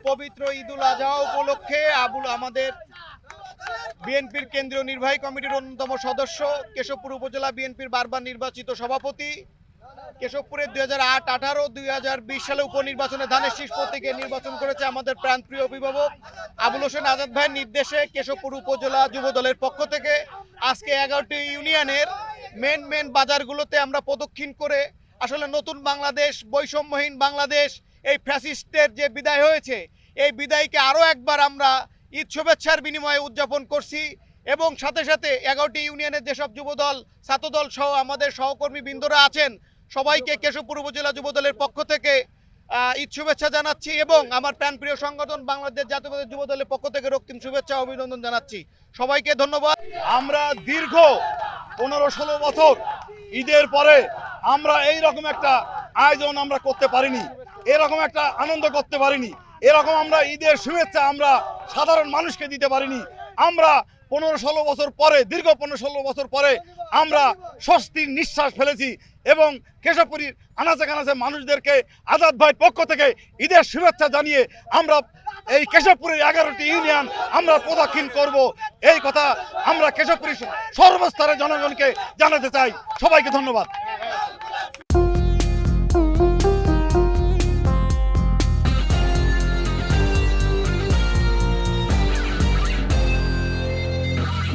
পবিত্র ঈদুল আজহা উপলক্ষে আমাদের বিএনপির কেন্দ্রীয় নির্বাহী কমিটির অন্যতম সদস্য, কেশবপুর উপজেলা বিএনপির বারবার নির্বাচিত সভাপতি, কেশবপুরের 2008, 18, 2020 সালে উপনির্বাচনে ধানের শীষ প্রতীকে নির্বাচন করেছে আমাদের প্রাণপ্রিয় অভিভাবক আবুল হোসেন আজাদ ভাইয়ের নির্দেশে কেশবপুর উপজেলা যুব দলের পক্ষ থেকে আজকে 11টি ইউনিয়নের মেন বাজারগুলোতে আমরা প্রদক্ষিণ করে আসলে নতুন বাংলাদেশ, বৈষম্যহীন বাংলাদেশ, এই ফ্যাসিস্টের যে বিদায় হয়েছে, এই বিদায়কে আরও একবার আমরা ঈদ শুভেচ্ছার বিনিময়ে উদযাপন করছি। এবং সাথে সাথে 11টি ইউনিয়নের যেসব যুবদল, ছাত্রদল সহ আমাদের সহকর্মী বৃন্দরা আছেন, সবাইকে কেশবপুর উপজেলা যুবদলের পক্ষ থেকে ঈদ শুভেচ্ছা জানাচ্ছি এবং আমার প্রাণপ্রিয় সংগঠন বাংলাদেশ জাতীয়তাবাদী যুবদলের পক্ষ থেকে রক্তিম শুভেচ্ছা অভিনন্দন জানাচ্ছি। সবাইকে ধন্যবাদ। আমরা দীর্ঘ 15-16 বছর ঈদের পরে আমরা এই রকম একটা আয়োজন আমরা করতে পারিনি, এরকম একটা আনন্দ করতে পারিনি, এরকম আমরা ঈদের শুভেচ্ছা আমরা সাধারণ মানুষকে দিতে পারিনি। আমরা 15-16 বছর পরে, দীর্ঘ 15-16 বছর পরে আমরা স্বস্তির নিঃশ্বাস ফেলেছি এবং কেশবপুরীর আনাচে কানাচে মানুষদেরকে আজাদ ভাইয়ের পক্ষ থেকে ঈদের শুভেচ্ছা জানিয়ে আমরা এই কেশবপুরের 11টি ইউনিয়ন আমরা প্রদক্ষিণ করব, এই কথা আমরা কেশবপুরীর সর্বস্তরের জনগণকে জানাতে চাই। সবাইকে ধন্যবাদ।